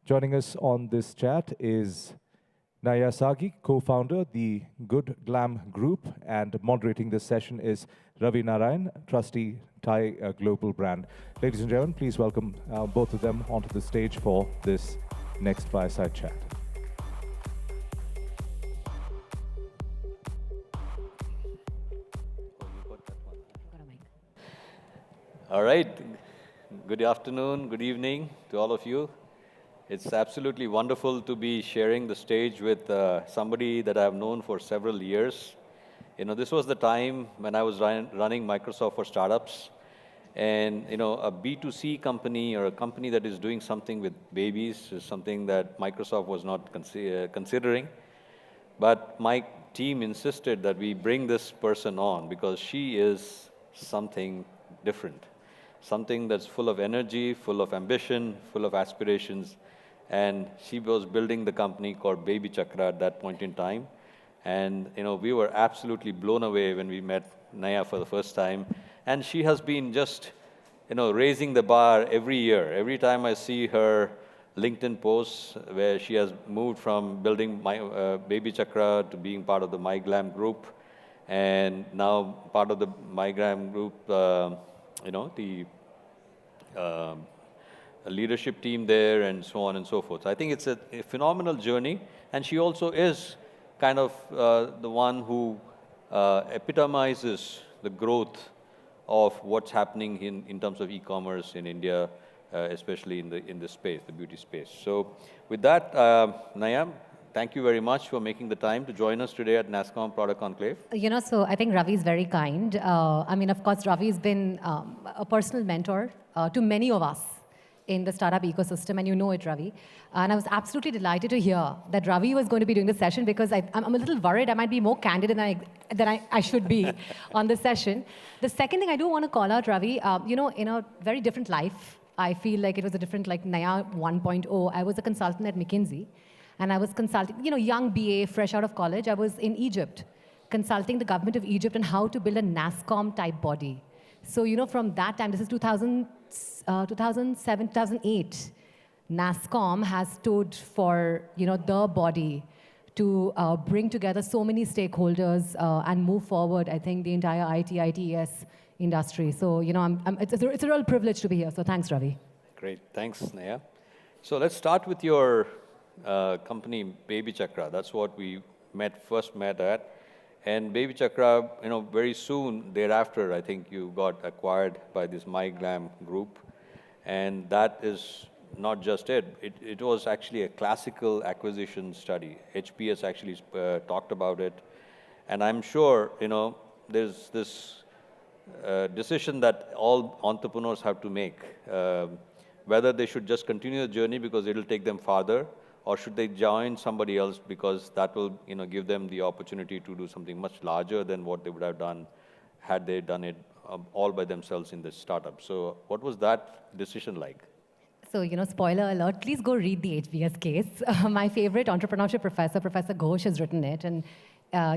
Joining us on this chat is Naiyaa Saggi, co-founder, the Good Glamm Group, and moderating this session is Ravi Narayan, Trustee, Thai global brand. Ladies and gentlemen, please welcome both of them onto the stage for this next fireside chat. All right. Good afternoon, good evening to all of you. It's absolutely wonderful to be sharing the stage with somebody that I've known for several years. You know, this was the time when I was running Microsoft for Startups. And, you know, a B2C company or a company that is doing something with babies is something that Microsoft was not considering. But my team insisted that we bring this person on because she is something different. Something that's full of energy, full of ambition, full of aspirations. And she was building the company called Baby Chakra at that point in time. And you know, we were absolutely blown away when we met Naiyaa for the first time. And she has been just, you know, raising the bar every year. Every time I see her LinkedIn posts where she has moved from building my Baby Chakra to being part of the Glamm group, and now part of the Glamm group, you know, the a leadership team there and so on and so forth. So I think it's a phenomenal journey, and she also is kind of the one who epitomizes the growth of what's happening in terms of e-commerce in India, especially in the space, the beauty space. So with that, Naiyaa, thank you very much for making the time to join us today at NASSCOM Product Conclave. You know, so I think Ravi is very kind. I mean, of course, Ravi has been a personal mentor to many of us in the startup ecosystem, and you know it, Ravi. And I was absolutely delighted to hear that Ravi was going to be doing this session because I'm a little worried I might be more candid than I should be on this session. The second thing I do want to call out, Ravi, you know, in a very different life, I feel like it was a different, like Naiyaa 1.0. I was a consultant at McKinsey, and I was consulting, you know, young BA, fresh out of college. I was in Egypt, consulting the government of Egypt on how to build a NASSCOM type body. So, you know, from that time, this is 2007, 2008, NASSCOM has stood for, you know, the body to bring together so many stakeholders and move forward, I think, the entire ITES industry. So, you know, it's a real privilege to be here. So thanks, Ravi. Great. Thanks, Naiyaa. So let's start with your company, Baby Chakra. That's what we first met at. And Baby Chakra, you know, very soon thereafter, I think you got acquired by this Glamm group. And that is not just it. It was actually a classical acquisition study. HPS actually talked about it. And I'm sure, you know, there's this decision that all entrepreneurs have to make, whether they should just continue the journey because it'll take them farther, or should they join somebody else because that will, you know, give them the opportunity to do something much larger than what they would have done had they done it all by themselves in this startup. So what was that decision like? So, you know, spoiler alert, please go read the HBS case. My favorite entrepreneurship professor, Professor Ghosh, has written it. And,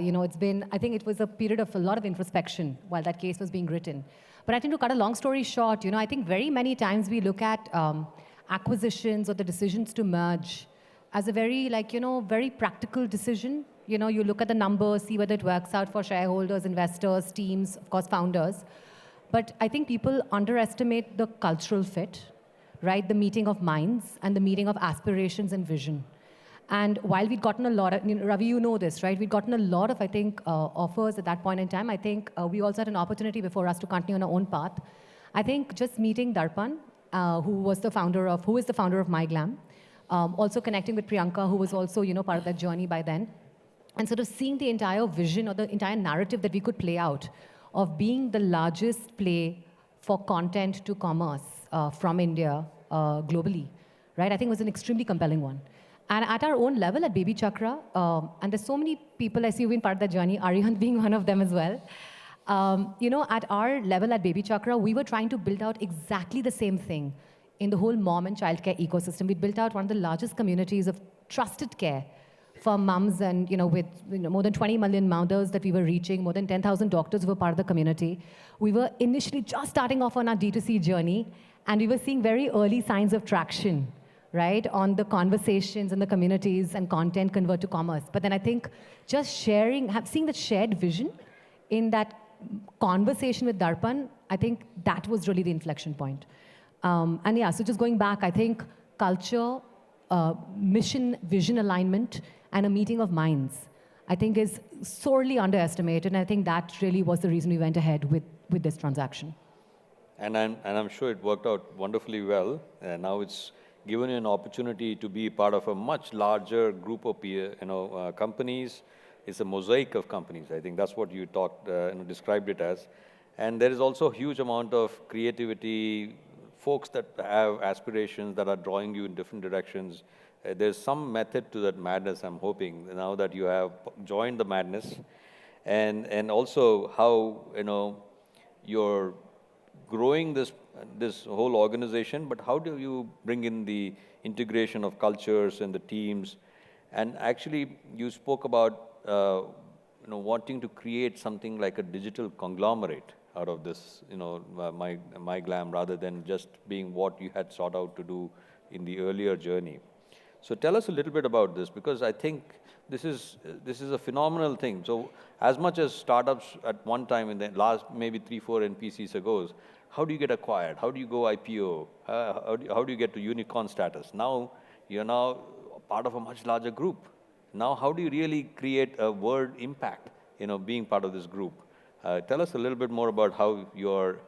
you know, it's been, I think it was a period of a lot of introspection while that case was being written. But I think to cut a long story short, you know, I think very many times we look at acquisitions or the decisions to merge as a very, like, you know, very practical decision. You know, you look at the numbers, see whether it works out for shareholders, investors, teams, of course, founders. But I think people underestimate the cultural fit, right? The meeting of minds and the meeting of aspirations and vision. And while we'd gotten a lot of, you know, Ravi, you know this, right? We'd gotten a lot of, I think, offers at that point in time. I think we also had an opportunity before us to continue on our own path. I think just meeting Darpan, who is the founder of Glamm, also connecting with Priyanka, who was also, you know, part of that journey by then, and sort of seeing the entire vision or the entire narrative that we could play out of being the largest play for content to commerce from India globally, right? I think was an extremely compelling one. And at our own level at Baby Chakra, and there's so many people I see who've been part of that journey, Arihant being one of them as well. You know, at our level at Baby Chakra, we were trying to build out exactly the same thing in the whole mom and childcare ecosystem. We built out one of the largest communities of trusted care for mums, and you know, with more than 20 million mothers that we were reaching, more than 10,000 doctors who were part of the community. We were initially just starting off on our D2C journey, and we were seeing very early signs of traction right, on the conversations and the communities and content convert to commerce. But then I think just seeing that shared vision in that conversation with Darpan, I think that was really the inflection point. And yeah, so just going back, I think culture, mission, vision alignment, and a meeting of minds, I think is sorely underestimated. And I think that really was the reason we went ahead with this transaction. And I'm sure it worked out wonderfully well. And now it's given you an opportunity to be part of a much larger group of companies. It's a mosaic of companies. I think that's what you described it as. And there is also a huge amount of creativity, folks that have aspirations that are drawing you in different directions. There's some method to that madness, I'm hoping, now that you have joined the madness. And also how, you're growing this whole organization, but how do you bring in the integration of cultures and the teams? And actually, you spoke about wanting to create something like a digital conglomerate out of this, my Glamm, rather than just being what you had sought out to do in the earlier journey. So tell us a little bit about this, because I think this is a phenomenal thing. So as much as startups at one time in the last maybe 3-4 NPCs ago, how do you get acquired? How do you go IPO? How do you get to unicorn status? Now you're now part of a much larger group. Now how do you really create a world impact, being part of this group? Tell us a little bit more about how your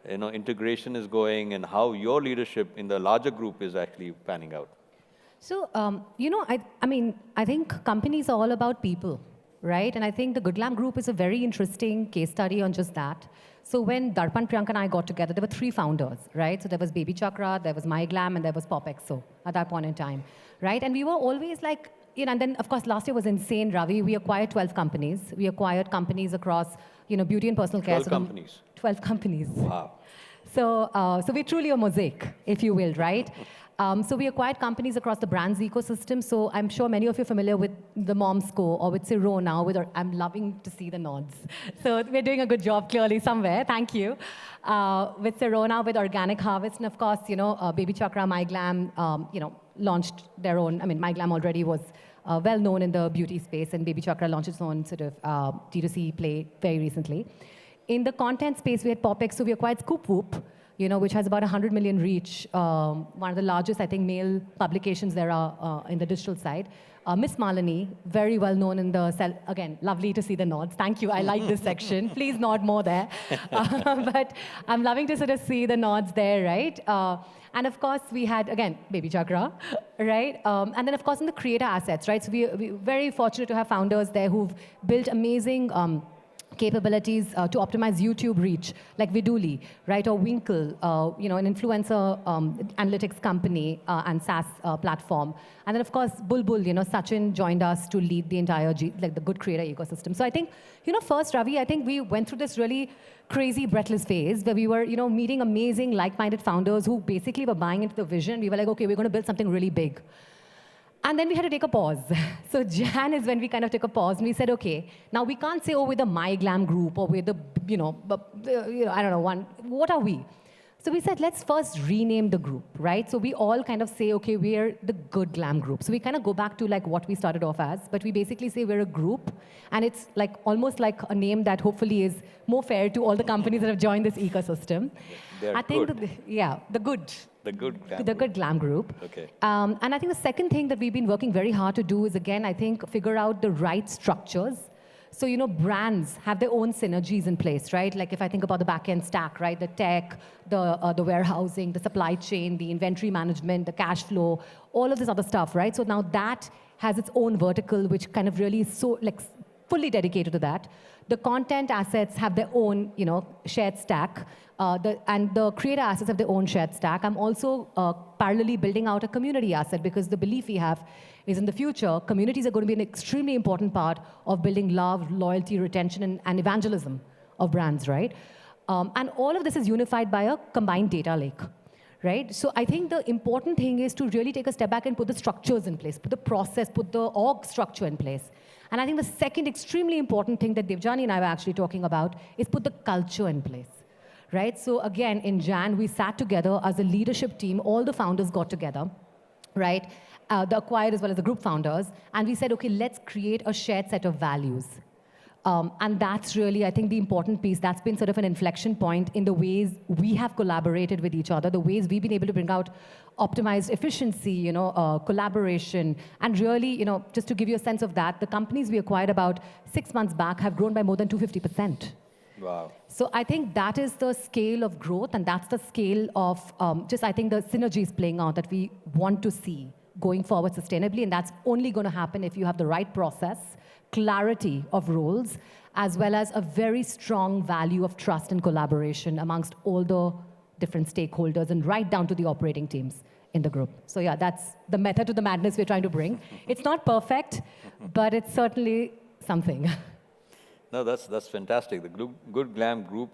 integration is going and how your leadership in the larger group is actually panning out. So, I think companies are all about people, right? And I think the Glamm Group is a very interesting case study on just that. So when Darpan, Priyanka and I got together, there were 3 founders, right? So there was Baby Chakra, there was My Glamm, and there was PopExo at that point in time, right? And we were always like, and then of course last year was insane, Ravi. We acquired 12 companies. We acquired companies across, beauty and personal care. 12 companies. 12 companies. Wow. So we're truly a mosaic, if you will, right? So we acquired companies across the brands ecosystem. So I'm sure many of you are familiar with the Momsco or with Ciro now. I'm loving to see the nods. So we're doing a good job clearly somewhere. Thank you. With Sirona, with Organic Harvest, and of course, Baby Chakra, My Glamm, launched their own. My Glamm already was well known in the beauty space, and Baby Chakra launched its own sort of D2C play very recently. In the content space, we had PopEx, so we acquired Scoop Whoop, which has about 100 million reach, one of the largest, I think, male publications there are in the digital side. Miss Malini, very well known in the again, lovely to see the nods. Thank you, I like this section. Please nod more there. But I'm loving to sort of see the nods there, right? And of course, we had, again, Baby Chakra, right? And then, of course, in the creator assets, right? So we're very fortunate to have founders there who've built amazing capabilities to optimize YouTube reach, like Viduli, right, or Winkle, an influencer analytics company and SaaS platform. And then, of course, Bulbul, Sachin joined us to lead the entire, the good creator ecosystem. So I think, first, Ravi, I think we went through this really crazy, breathless phase where we were, meeting amazing, like-minded founders who basically were buying into the vision. We were like, okay, we're going to build something really big. And then we had to take a pause. So Jan is when we kind of took a pause and we said, okay, now we can't say, oh, we're the My Glamm group or we're the, I don't know, what are we? So we said, let's first rename the group, right? So we all kind of say, okay, we're the Good Glamm group. So we kind of go back to like what we started off as, but we basically say we're a group, and it's like almost like a name that hopefully is more fair to all the companies that have joined this ecosystem. They're I think, good. The good. The Good Glamm. The Good Glamm group. Okay. And I think the second thing that we've been working very hard to do is, again, I think, figure out the right structures. So, brands have their own synergies in place, right? Like if I think about the back-end stack, right? The tech, the warehousing, the supply chain, the inventory management, the cash flow, all of this other stuff, right? So now that has its own vertical, which kind of really is so, like, fully dedicated to that. The content assets have their own, shared stack. And the creator assets have their own shared stack. I'm also parallelly building out a community asset, because the belief we have is in the future, communities are going to be an extremely important part of building love, loyalty, retention, and evangelism of brands, right? And all of this is unified by a combined data lake, right? So I think the important thing is to really take a step back and put the structures in place, put the process, put the org structure in place. And I think the second extremely important thing that Devjani and I were actually talking about is put the culture in place. Right? So again, in Jan, we sat together as a leadership team. All the founders got together. right? The acquired as well as the group founders. And we said, okay, let's create a shared set of values. And that's really, I think, the important piece. That's been sort of an inflection point in the ways we have collaborated with each other, the ways we've been able to bring out optimized efficiency, collaboration. And really, just to give you a sense of that, the companies we acquired about 6 months back have grown by more than 250%. Wow. So I think that is the scale of growth, and that's the scale of I think, the synergies playing out that we want to see going forward sustainably. And that's only going to happen if you have the right process, clarity of roles, as well as a very strong value of trust and collaboration amongst all the different stakeholders and right down to the operating teams in the group. So yeah, that's the method to the madness we're trying to bring. It's not perfect, but it's certainly something. No, that's fantastic. The Good Glamm Group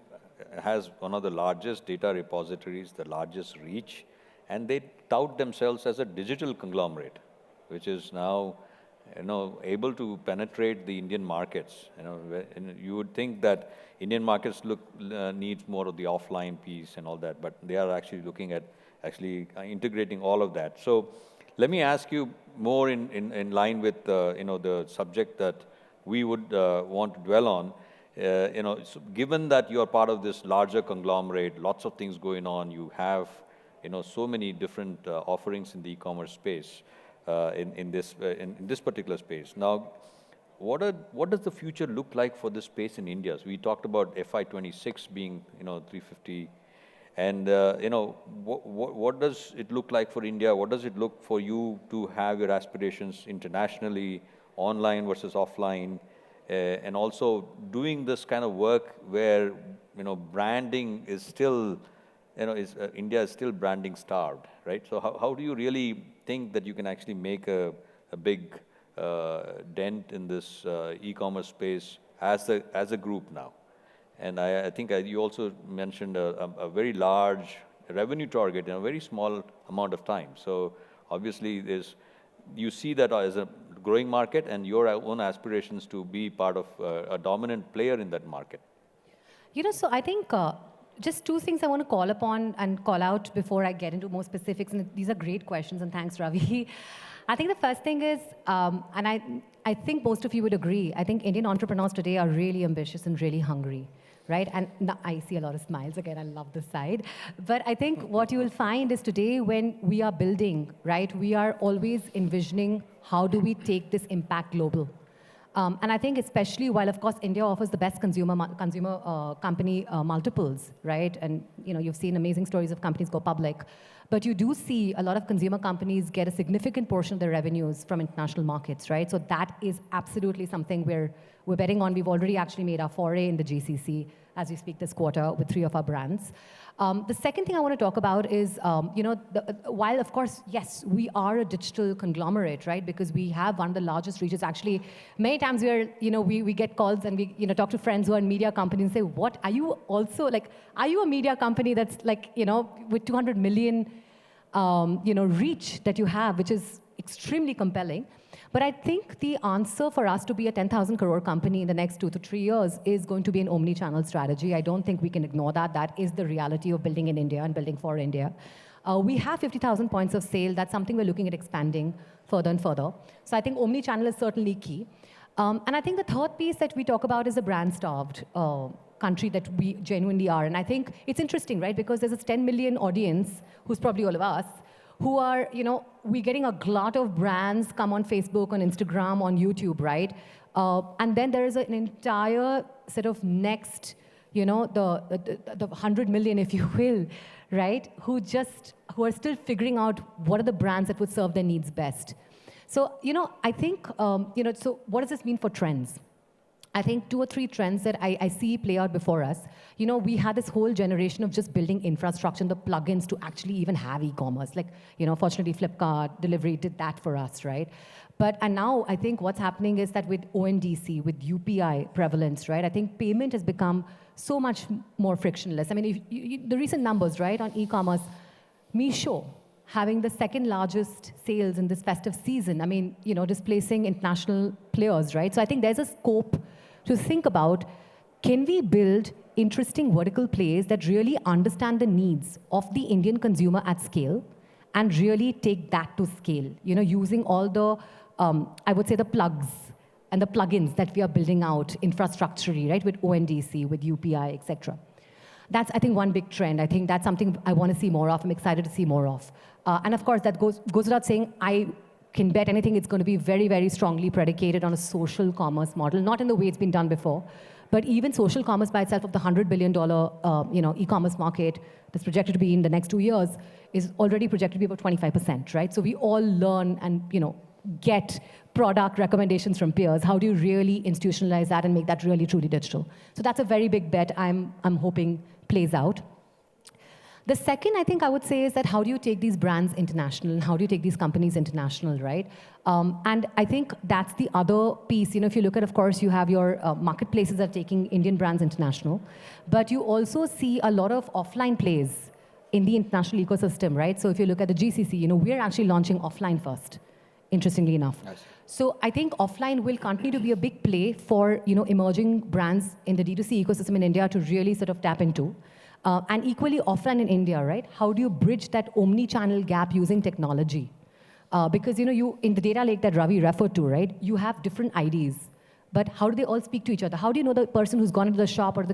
has one of the largest data repositories, the largest reach, and they tout themselves as a digital conglomerate, which is now able to penetrate the Indian markets. And you would think that Indian markets needs more of the offline piece and all that, but they are actually looking at integrating all of that. So let me ask you more in line with the subject that we would want to dwell on. So given that you are part of this larger conglomerate, lots of things going on, you have so many different offerings in the e-commerce space. In this particular space. Now, what does the future look like for this space in India? So we talked about FY26 being 350, and what does it look like for India? What does it look for you to have your aspirations internationally, online versus offline, and also doing this kind of work where branding is still India is still branding starved, right? So how do you really think that you can actually make a big dent in this e-commerce space as a group now? And I think you also mentioned a very large revenue target in a very small amount of time. So obviously you see that as a growing market and your own aspirations to be part of a dominant player in that market. So I think just two things I want to call upon and call out before I get into more specifics. And these are great questions, and thanks, Ravi. I think the first thing is, and I think most of you would agree, I think Indian entrepreneurs today are really ambitious and really hungry, right? And now I see a lot of smiles again. I love this side. But I think what you will find is today when we are building, right, we are always envisioning how do we take this impact global. And I think especially while, of course, India offers the best consumer company multiples, right? And you've seen amazing stories of companies go public. But you do see a lot of consumer companies get a significant portion of their revenues from international markets, right? So that is absolutely something we're betting on. We've already actually made our foray in the GCC as we speak this quarter with 3 of our brands. The second thing I want to talk about is, while, of course, yes, we are a digital conglomerate, right? Because we have one of the largest reaches. Actually, many times we get calls and we talk to friends who are in media companies and say, what, are you also, are you a media company that's with 200 million, reach that you have, which is extremely compelling. But I think the answer for us to be a 10,000 crore company in the next 2 to 3 years is going to be an omni-channel strategy. I don't think we can ignore that. That is the reality of building in India and building for India. We have 50,000 points of sale. That's something we're looking at expanding further and further. So I think omni-channel is certainly key. And I think the third piece that we talk about is a brand-starved country that we genuinely are. And I think it's interesting, right? Because there's a 10 million audience, who's probably all of us, who are, we're getting a glut of brands come on Facebook, on Instagram, on YouTube, right? And then there is an entire sort of next, the 100 million, if you will, right? Who are still figuring out what are the brands that would serve their needs best. So, I think, so what does this mean for trends? I think 2 or 3 trends that I see play out before us. We had this whole generation of just building infrastructure and the plugins to actually even have e-commerce. Fortunately, Flipkart, delivery did that for us, right? And now I think what's happening is that with ONDC, with UPI prevalence, right? I think payment has become so much more frictionless. I mean, the recent numbers, right, on e-commerce, Meesho having the 2nd largest sales in this festive season. I mean, displacing international players, right? So I think there's a scope to think about, can we build interesting vertical plays that really understand the needs of the Indian consumer at scale and really take that to scale. Using all the, I would say, the plugs and the plugins that we are building out infrastructurally, right, with ONDC, with UPI, etc. That's, I think, one big trend. I think that's something I want to see more of. I'm excited to see more of. And of course, that goes without saying, I can bet anything it's going to be very, very strongly predicated on a social commerce model, not in the way it's been done before, but even social commerce by itself of the $100 billion e-commerce market that's projected to be in the next 2 years is already projected to be about 25%, right? So we all learn and get product recommendations from peers. How do you really institutionalize that and make that really truly digital? So that's a very big bet I'm hoping plays out. The second, I think I would say, is that how do you take these brands international and how do you take these companies international, right? And I think that's the other piece. If you look at, of course, you have your marketplaces that are taking Indian brands international, but you also see a lot of offline plays in the international ecosystem, right? So if you look at the GCC, we're actually launching offline first, interestingly enough. Nice. So I think offline will continue to be a big play for emerging brands in the D2C ecosystem in India to really sort of tap into. And equally offline in India, right? How do you bridge that omni-channel gap using technology? Because you in the data lake that Ravi referred to, right? You have different IDs, but how do they all speak to each other? How do you know the person who's gone into the shop or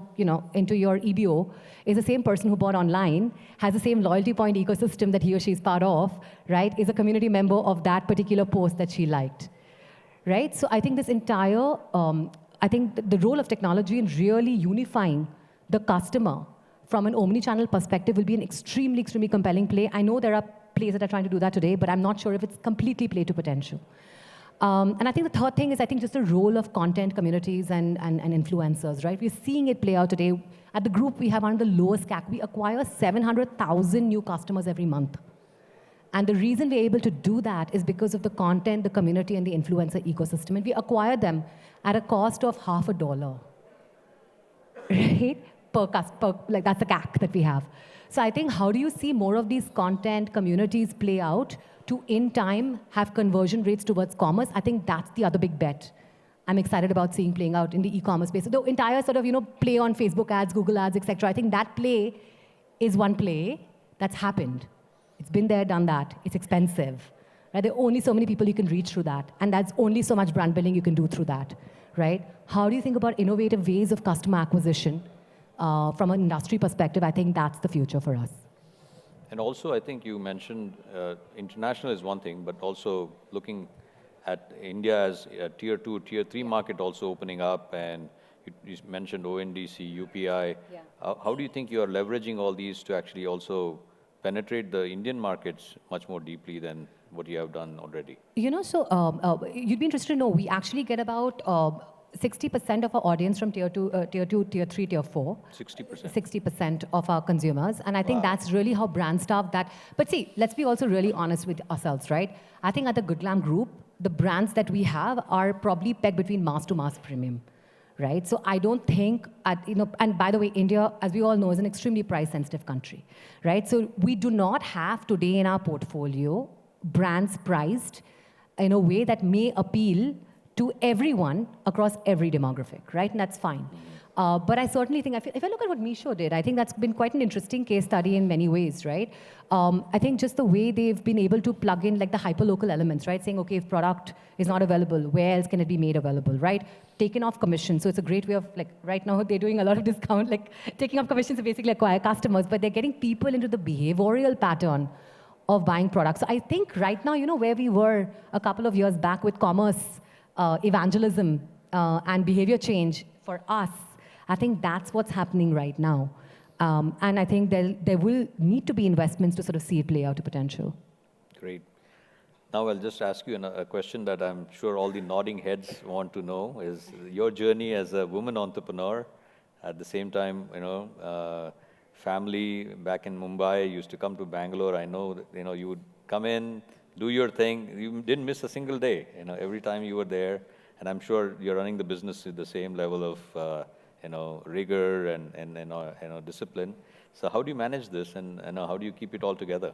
into your EBO is the same person who bought online, has the same loyalty point ecosystem that he or she is part of, right? Is a community member of that particular post that she liked, right? So I think this entire, I think the role of technology in really unifying the customer from an omni-channel perspective will be an extremely, extremely compelling play. I know there are plays that are trying to do that today, but I'm not sure if it's completely play to potential. And I think the third thing is, I think, just the role of content communities and influencers, right? We're seeing it play out today. At the group, we have one of the lowest CAC. We acquire 700,000 new customers every month. And the reason we're able to do that is because of the content, the community, and the influencer ecosystem. And we acquire them at a cost of $0.50, right? Like that's the CAC that we have. So I think, how do you see more of these content communities play out to, in time, have conversion rates towards commerce? I think that's the other big bet I'm excited about seeing playing out in the e-commerce space. So the entire sort of, play on Facebook ads, Google ads, etc. I think that play is one play that's happened. It's been there, done that. It's expensive. Right? There are only so many people you can reach through that. And that's only so much brand building you can do through that. Right? How do you think about innovative ways of customer acquisition? From an industry perspective, I think that's the future for us. And also, I think you mentioned international is one thing, but also looking at India as a tier 2, tier 3 market also opening up, and you mentioned ONDC, UPI. Yeah. How do you think you are leveraging all these to actually also penetrate the Indian markets much more deeply than what you have done already? So you'd be interested to know, we actually get about 60% of our audience from tier 2, tier 3, tier 4. 60%? 60% of our consumers. And I think that's really how brand stuff that... But see, let's be also really honest with ourselves, right? I think at the Glamm group, the brands that we have are probably pegged between mass to mass premium, right? So I don't think, and by the way, India, as we all know, is an extremely price-sensitive country, right? So we do not have today in our portfolio brands priced in a way that may appeal to everyone across every demographic, right? And that's fine. But I certainly think, if I look at what Meesho did, I think that's been quite an interesting case study in many ways, right? I think just the way they've been able to plug in like the hyperlocal elements, right? Saying, okay, if product is not available, where else can it be made available, right? Taking off commission. So it's a great way of, like, right now they're doing a lot of discount, like taking off commissions to basically acquire customers, but they're getting people into the behavioral pattern of buying products. So I think right now, where we were a couple of years back with commerce, evangelism and behavior change for us, I think that's what's happening right now. And I think there will need to be investments to sort of see it play out to potential. Great. Now I'll just ask you a question that I'm sure all the nodding heads want to know, is your journey as a woman entrepreneur. At the same time, family back in Mumbai, used to come to Bangalore. I know that, you would come in, do your thing. You didn't miss a single day, every time you were there. And I'm sure you're running the business with the same level of, rigor and discipline. So how do you manage this, and how do you keep it all together?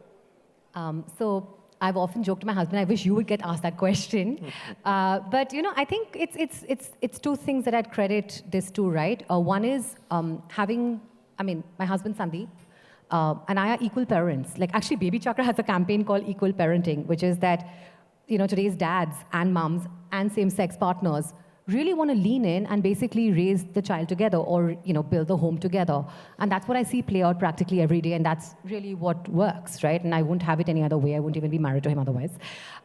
So I've often joked to my husband, I wish you would get asked that question. But I think it's two things that I'd credit this to, right? One is having, my husband Sandeep, and I are equal parents. Like actually, Baby Chakra has a campaign called Equal Parenting, which is that, today's dads and moms and same-sex partners really want to lean in and basically raise the child together or, build the home together. And that's what I see play out practically every day, and that's really what works, right? And I wouldn't have it any other way. I wouldn't even be married to him otherwise.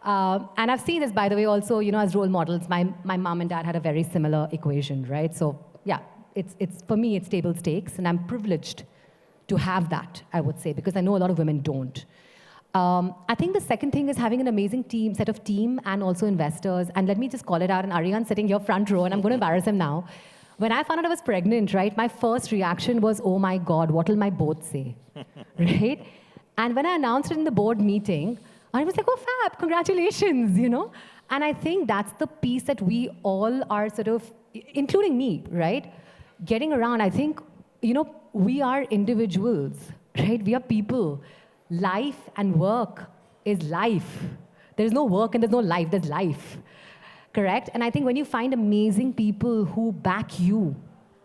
And I've seen this, by the way, also, as role models. My mom and dad had a very similar equation, right? So, yeah, it's for me, it's table stakes, and I'm privileged to have that, I would say, because I know a lot of women don't. I think the second thing is having an amazing set of team and also investors. And let me just call it out, and Aryan's sitting here front row, and I'm going to embarrass him now. When I found out I was pregnant, right, my first reaction was, oh my God, what will my board say, right? And when I announced it in the board meeting, I was like, oh fab, congratulations, And I think that's the piece that we all are sort of, including me, right? Getting around, I think, we are individuals, right? We are people. Life and work is life. There's no work and there's no life, there's life. Correct? And I think when you find amazing people who back you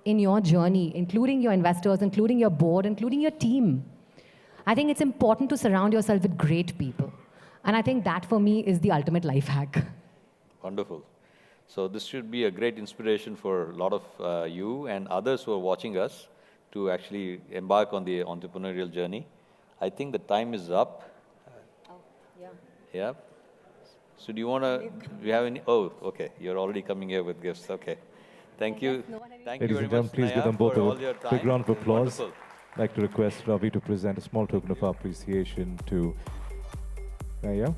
in your journey, including your investors, including your board, including your team, I think it's important to surround yourself with great people. And I think that for me is the ultimate life hack. Wonderful. So this should be a great inspiration for a lot of you and others who are watching us to actually embark on the entrepreneurial journey. I think the time is up. Oh, yeah. Yeah. So do you have any? Oh, okay. You're already coming here with gifts. Okay. Thank you. Thank you Ladies very and gentlemen, much, please give Naiyaa, them both for all a your time. big round of It was applause. wonderful. I'd like to request Ravi to present a small token of appreciation to Naiyaa.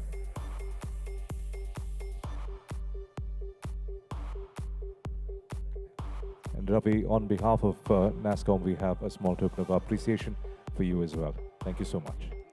And Ravi, on behalf of NASCOM, we have a small token of appreciation for you as well. Thank you so much.